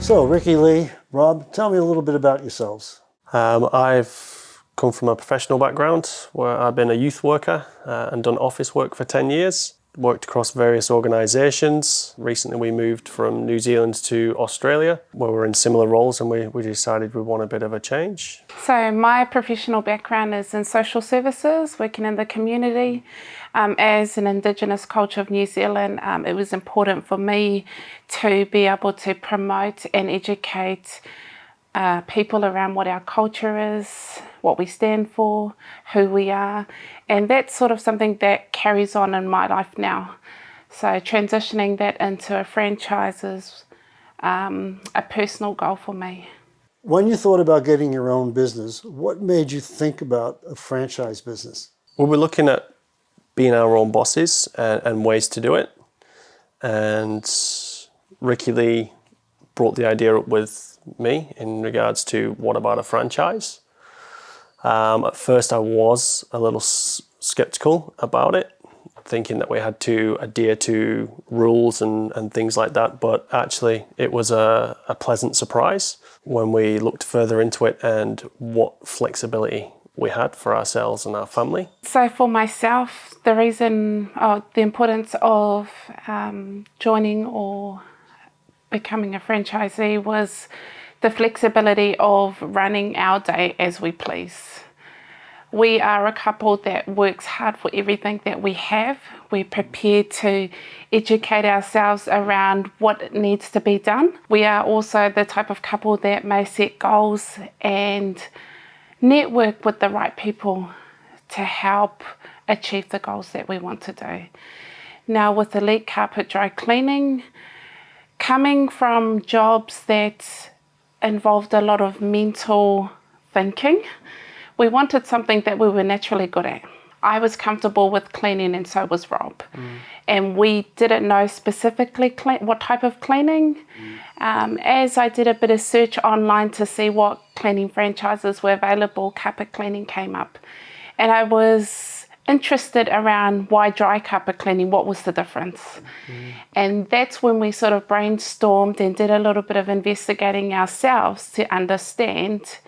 So, Ricky Lee, Rob, tell me a little bit about yourselves. I've come from a professional background where I've been a youth worker and done office work for 10 years. Worked across various organisations. Recently we moved from New Zealand to Australia where we're in similar roles, and we decided we want a bit of a change. So my professional background is in social services, working in the community. As an Indigenous culture of New Zealand, it was important for me to be able to promote and educate people around what our culture is, what we stand for, who we are, and that's sort of something that carries on in my life now. So transitioning that into a franchise is a personal goal for me. When you thought about getting your own business, what made you think about a franchise business? We were looking at being our own bosses and ways to do it, and Ricky Lee brought the idea up with me in regards to what about a franchise. At first I was a little skeptical about it, thinking that we had to adhere to rules and things like that, but actually it was a pleasant surprise when we looked further into it and what flexibility we had for ourselves and our family. So for myself, the importance of joining or becoming a franchisee was the flexibility of running our day as we please. We are a couple that works hard for everything that we have. We're prepared to educate ourselves around what needs to be done. We are also the type of couple that may set goals and network with the right people to help achieve the goals that we want to do. Now with Elite Carpet Dry Cleaning, coming from jobs that involved a lot of mental thinking, we wanted something that we were naturally good at. I was comfortable with cleaning and so was Rob. And we didn't know specifically what type of cleaning. As I did a bit of search online to see what cleaning franchises were available, carpet cleaning came up. And I was interested around why dry carpet cleaning, what was the difference? And that's when we sort of brainstormed and did a little bit of investigating ourselves to understand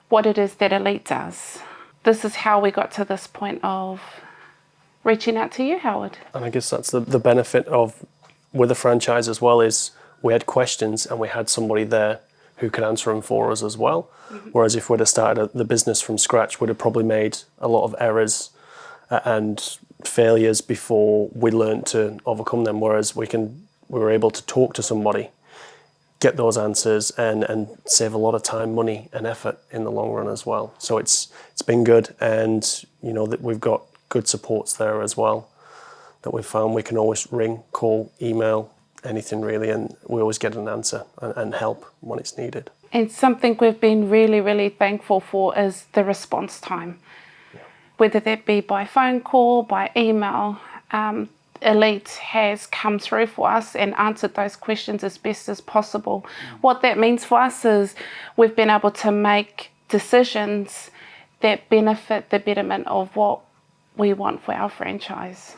what it is that Elite does. This is how we got to this point of reaching out to you, Howard. And I guess that's the benefit of with a franchise as well, is we had questions and we had somebody there who could answer them for us as well. Whereas if we'd have started the business from scratch, we'd have probably made a lot of errors and failures before we learned to overcome them. Whereas we were able to talk to somebody, get those answers, and save a lot of time, money, and effort in the long run as well. So it's been good, and you know that we've got good supports there as well. That we've found we can always ring, call, email, anything really, and we always get an answer and help when it's needed. And something we've been really, really thankful for is the response time. Whether that be by phone call, by email, Elite has come through for us and answered those questions as best as possible. What that means for us is we've been able to make decisions that benefit the betterment of what we want for our franchise.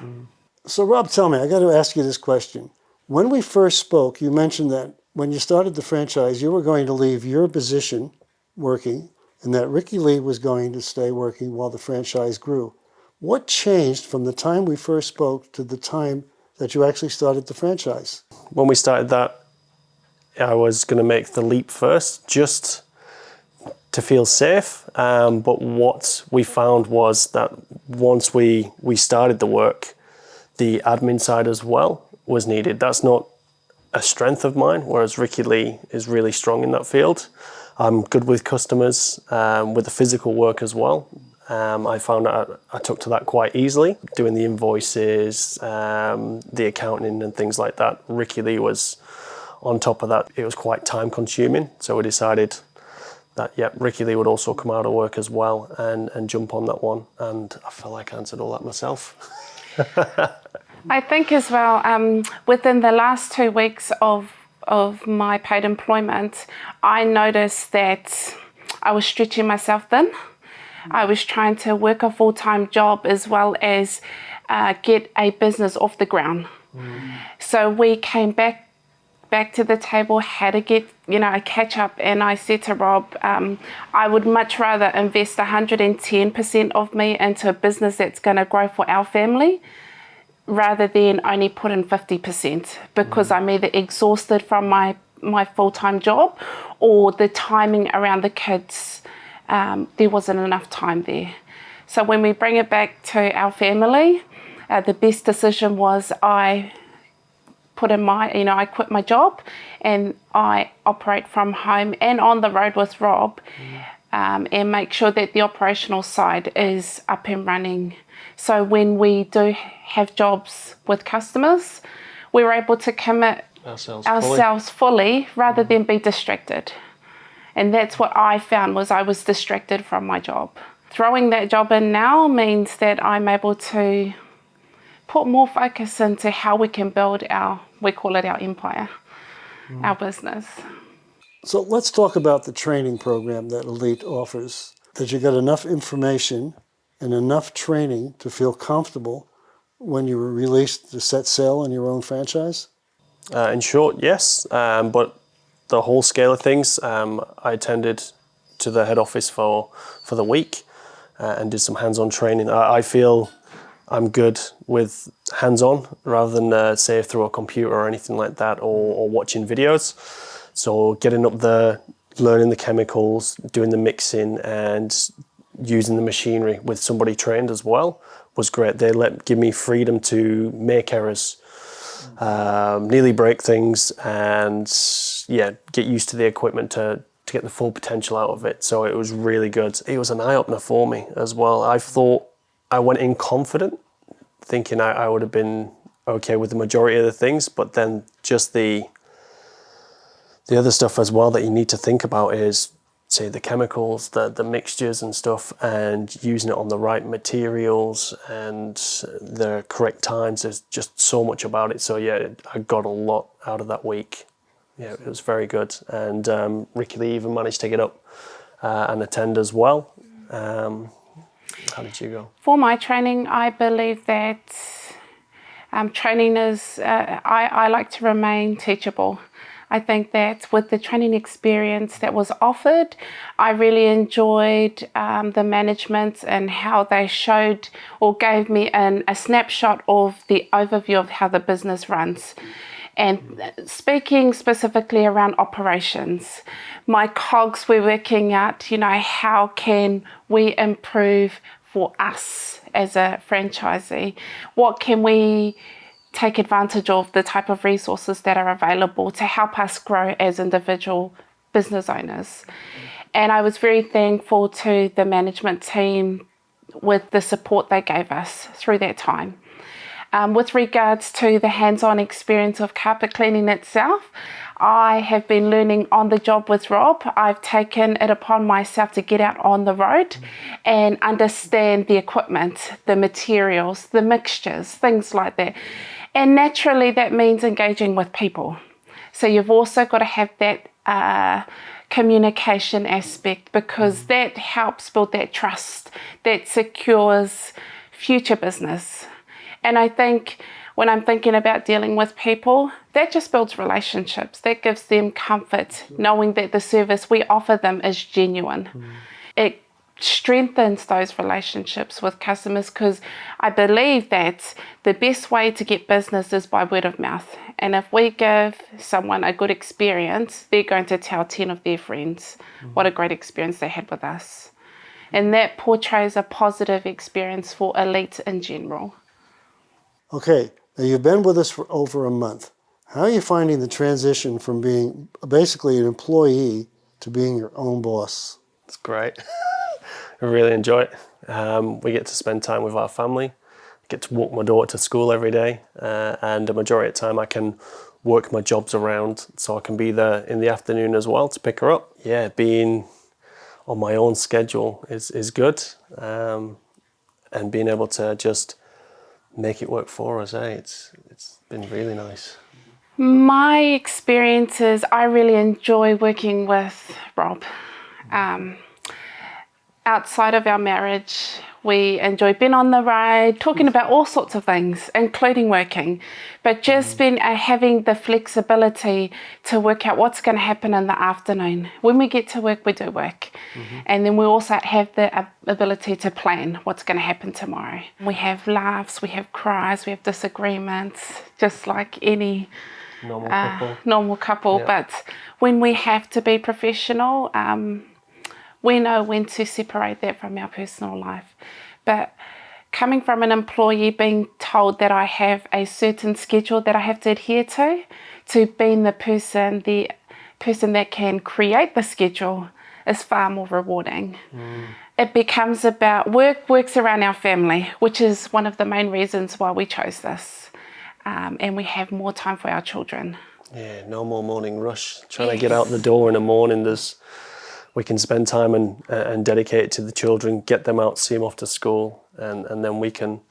So Rob, tell me, I got to ask you this question. When we first spoke, you mentioned that when you started the franchise, you were going to leave your position working and that Ricky Lee was going to stay working while the franchise grew. What changed from the time we first spoke to the time that you actually started the franchise? When we started that, I was going to make the leap first, just to feel safe. But what we found was that once we started the work, the admin side as well was needed. That's not a strength of mine, whereas Ricky Lee is really strong in that field. I'm good with customers, with the physical work as well. I found that I took to that quite easily, doing the invoices, the accounting and things like that. Ricky Lee was on top of that. It was quite time consuming, so we decided that, Ricky Lee would also come out of work as well and jump on that one. And I feel like I answered all that myself. I think as well, within the last 2 weeks of my paid employment, I noticed that I was stretching myself thin. I was trying to work a full-time job as well as get a business off the ground. So we came back back to the table, had to get, a catch up. And I said to Rob, I would much rather invest 110% of me into a business that's going to grow for our family rather than only put in 50% because I'm either exhausted from my full-time job or the timing around the kids, there wasn't enough time there. So when we bring it back to our family, the best decision was I quit my job and I operate from home and on the road with Rob and make sure that the operational side is up and running. So when we do have jobs with customers, we're able to commit ourselves fully rather than be distracted. And that's what I found was I was distracted from my job. Throwing that job in now means that I'm able to put more focus into how we can build we call it our empire, our business. So let's talk about the training program that Elite offers. That you got enough information and enough training to feel comfortable when you were released to set sail on your own franchise? In short, yes. But the whole scale of things, I attended to the head office for the week and did some hands-on training. I feel I'm good with hands-on rather than say through a computer or anything like that or watching videos. So getting up there, learning the chemicals, doing the mixing and using the machinery with somebody trained as well was great. They give me freedom to make errors, nearly break things and get used to the equipment to get the full potential out of it. So it was really good. It was an eye-opener for me as well. I thought I went in confident, thinking I would have been okay with the majority of the things, but then just the other stuff as well that you need to think about is, say, the chemicals, the mixtures and stuff, and using it on the right materials and the correct times. There's just so much about it. So yeah, I got a lot out of that week. Yeah, it was very good. And Ricky Lee even managed to get up and attend as well. How did you go? For my training, I believe that training is, I like to remain teachable. I think that with the training experience that was offered, I really enjoyed the management and how they showed or gave me a snapshot of the overview of how the business runs. And speaking specifically around operations, my cogs were working out, how can we improve for us as a franchisee? What can we take advantage of the type of resources that are available to help us grow as individual business owners? And I was very thankful to the management team with the support they gave us through that time. With regards to the hands-on experience of carpet cleaning itself, I have been learning on the job with Rob. I've taken it upon myself to get out on the road and understand the equipment, the materials, the mixtures, things like that. And naturally, that means engaging with people. So you've also got to have that communication aspect because that helps build that trust, that secures future business. And I think when I'm thinking about dealing with people, that just builds relationships. That gives them comfort, knowing that the service we offer them is genuine. It strengthens those relationships with customers because I believe that the best way to get business is by word of mouth. And if we give someone a good experience, they're going to tell 10 of their friends what a great experience they had with us. And that portrays a positive experience for Elite in general. Okay, now you've been with us for over a month. How are you finding the transition from being basically an employee to being your own boss? It's great. I really enjoy it. We get to spend time with our family, get to walk my daughter to school every day, and the majority of the time I can work my jobs around so I can be there in the afternoon as well to pick her up. Yeah, being on my own schedule is good, and being able to just make it work for us. It's been really nice. My experiences, I really enjoy working with Rob. Outside of our marriage, We enjoy being on the road, talking about all sorts of things, including working. But just having the flexibility to work out what's going to happen in the afternoon. When we get to work, we do work. And then we also have the ability to plan what's going to happen tomorrow. We have laughs, we have cries, we have disagreements, just like any normal couple. Yeah. But when we have to be professional, we know when to separate that from our personal life. But coming from an employee, being told that I have a certain schedule that I have to adhere to being the person that can create the schedule is far more rewarding. It becomes about works around our family, which is one of the main reasons why we chose this. And we have more time for our children. Yeah, no more morning rush. Trying to get out the door in the morning, we can spend time and dedicate it to the children, get them out, see them off to school, and then we can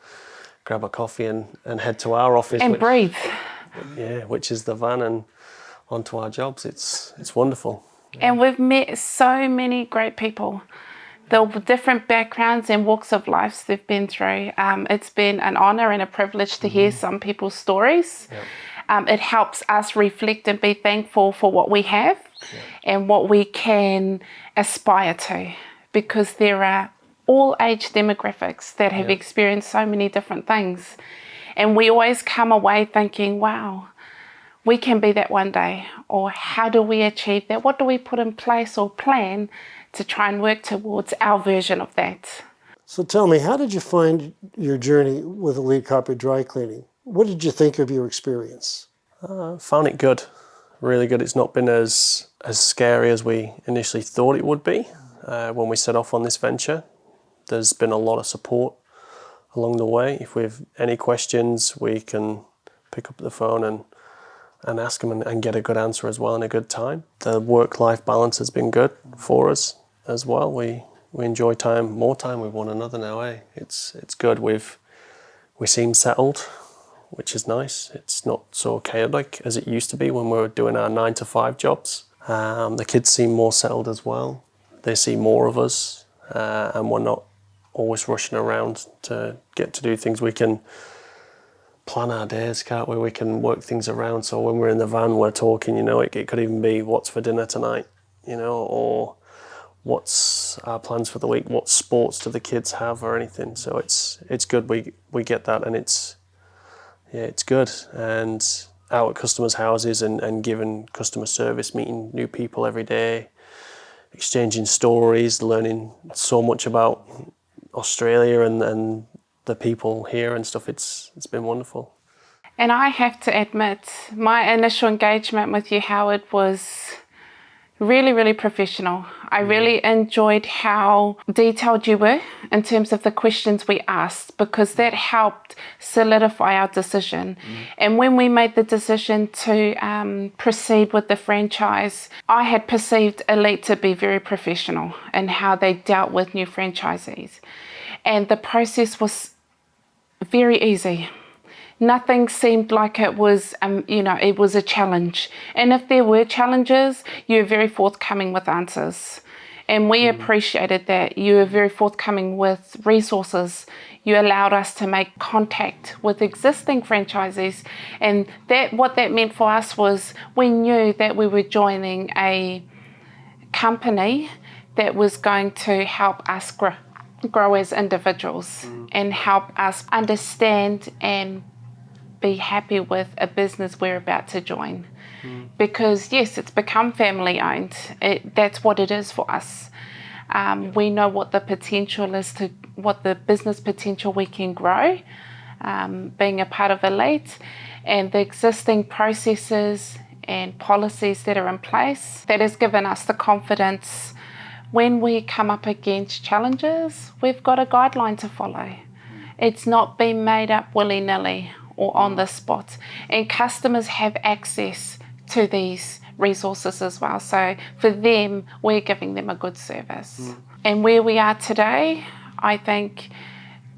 grab a coffee and head to our office. And breathe. Yeah, which is the van, and onto our jobs. It's wonderful. And we've met so many great people. The different backgrounds and walks of life they've been through. It's been an honour and a privilege to hear some people's stories. Yep. It helps us reflect and be thankful for what we have and what we can aspire to, because there are all age demographics that have experienced so many different things. And we always come away thinking, wow, we can be that one day. Or how do we achieve that? What do we put in place or plan to try and work towards our version of that? So tell me, how did you find your journey with Elite Carpet Dry Cleaning? What did you think of your experience? Found it good, really good. It's not been as scary as we initially thought it would be when we set off on this venture. There's been a lot of support along the way. If we have any questions, we can pick up the phone and ask them and get a good answer as well in a good time. The work-life balance has been good for us as well. We enjoy more time with one another now. It's good. We seem settled, which is nice. It's not so chaotic as it used to be when we were doing our 9-to-5 jobs. The kids seem more settled as well. They see more of us, and we're not always rushing around to get to do things. We can plan our days, can't we? We can work things around. So when we're in the van, we're talking, it could even be what's for dinner tonight, or what's our plans for the week, what sports do the kids have or anything. So it's good we get that, and it's good. And out at customers' houses and giving customer service, meeting new people every day, exchanging stories, learning so much about Australia and the people here and stuff. It's been wonderful. And I have to admit, my initial engagement with you, Howard, was really, really professional. I really enjoyed how detailed you were in terms of the questions we asked, because that helped solidify our decision. And when we made the decision to proceed with the franchise, I had perceived Elite to be very professional in how they dealt with new franchisees. And the process was very easy. Nothing seemed like it was, it was a challenge. And if there were challenges, you were very forthcoming with answers. And we appreciated that. You were very forthcoming with resources. You allowed us to make contact with existing franchisees. And what that meant for us was we knew that we were joining a company that was going to help us grow as individuals and help us understand and be happy with a business we're about to join. Because yes, it's become family owned. That's what it is for us. We know what the potential is, what the business potential we can grow, being a part of Elite, and the existing processes and policies that are in place. That has given us the confidence. When we come up against challenges, we've got a guideline to follow. It's not been made up willy-nilly or on the spot. And customers have access to these resources as well. So for them, we're giving them a good service. And where we are today, I think,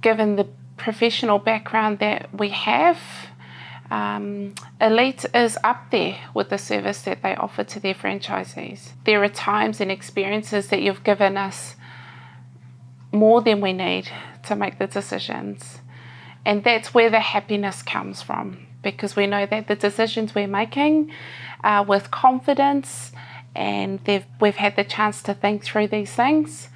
given the professional background that we have, Elite is up there with the service that they offer to their franchisees. There are times and experiences that you've given us more than we need to make the decisions. And that's where the happiness comes from, because we know that the decisions we're making are with confidence, and we've had the chance to think through these things.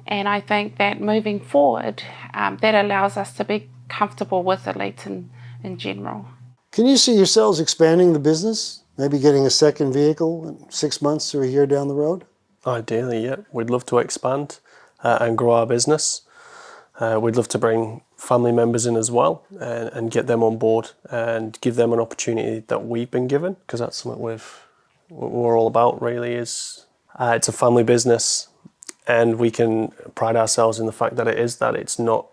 And I think that moving forward, that allows us to be comfortable with Elite in general. Can you see yourselves expanding the business? Maybe getting a second vehicle in 6 months or a year down the road? Ideally, yeah. We'd love to expand and grow our business. We'd love to bring family members in as well and get them on board and give them an opportunity that we've been given, because that's something we're all about really. Is it's a family business, and we can pride ourselves in the fact that it's not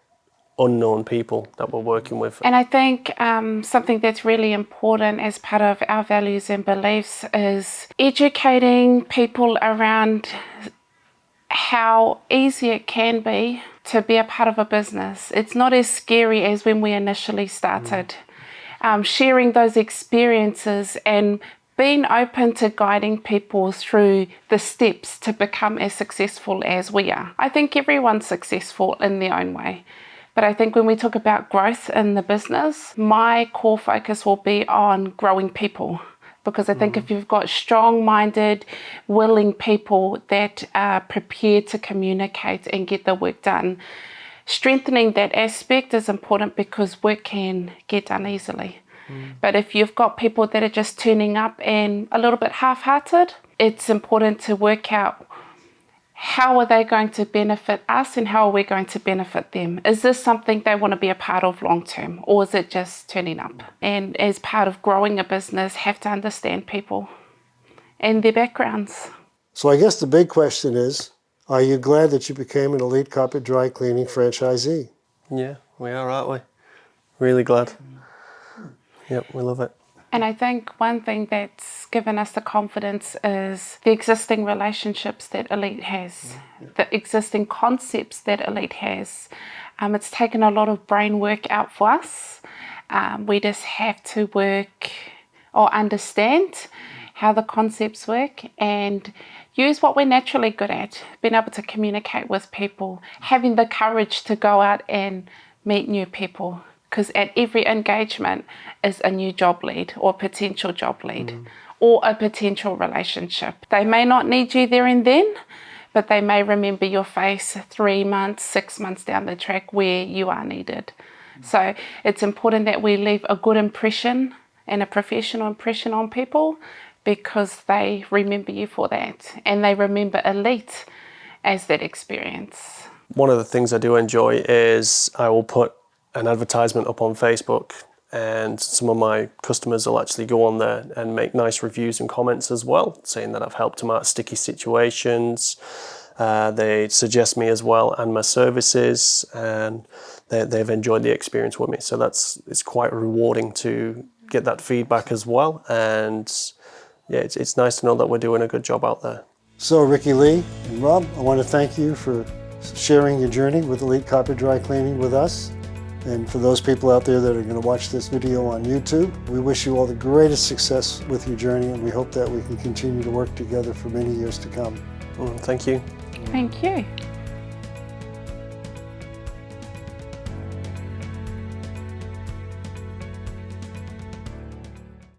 unknown people that we're working with. And I think something that's really important as part of our values and beliefs is educating people around how easy it can be to be a part of a business. It's not as scary as when we initially started. Sharing those experiences and being open to guiding people through the steps to become as successful as we are. I think everyone's successful in their own way. But I think when we talk about growth in the business, my core focus will be on growing people. Because I think if you've got strong-minded, willing people that are prepared to communicate and get the work done, strengthening that aspect is important, because work can get done easily. But if you've got people that are just turning up and a little bit half-hearted, it's important to work out how are they going to benefit us and how are we going to benefit them? Is this something they want to be a part of long term, or is it just turning up? And as part of growing a business, have to understand people and their backgrounds. So I guess the big question is, are you glad that you became an Elite Carpet Dry Cleaning franchisee? Yeah, we are, aren't we? Really glad. Yep, we love it. And I think one thing that's given us the confidence is the existing relationships that Elite has, the existing concepts that Elite has. It's taken a lot of brain work out for us. We just have to work or understand how the concepts work and use what we're naturally good at, being able to communicate with people, having the courage to go out and meet new people. Because at every engagement is a new job lead or potential job lead or a potential relationship. They may not need you there and then, but they may remember your face 3 months, 6 months down the track where you are needed. So it's important that we leave a good impression and a professional impression on people, because they remember you for that, and they remember Elite as that experience. One of the things I do enjoy is I will put an advertisement up on Facebook, and some of my customers will actually go on there and make nice reviews and comments as well, saying that I've helped them out of sticky situations. They suggest me as well and my services, and they've enjoyed the experience with me. So it's quite rewarding to get that feedback as well. And yeah, it's nice to know that we're doing a good job out there. So Ricky Lee and Rob, I want to thank you for sharing your journey with Elite Carpet Dry Cleaning with us. And for those people out there that are going to watch this video on YouTube, we wish you all the greatest success with your journey, and we hope that we can continue to work together for many years to come. Thank you. Thank you.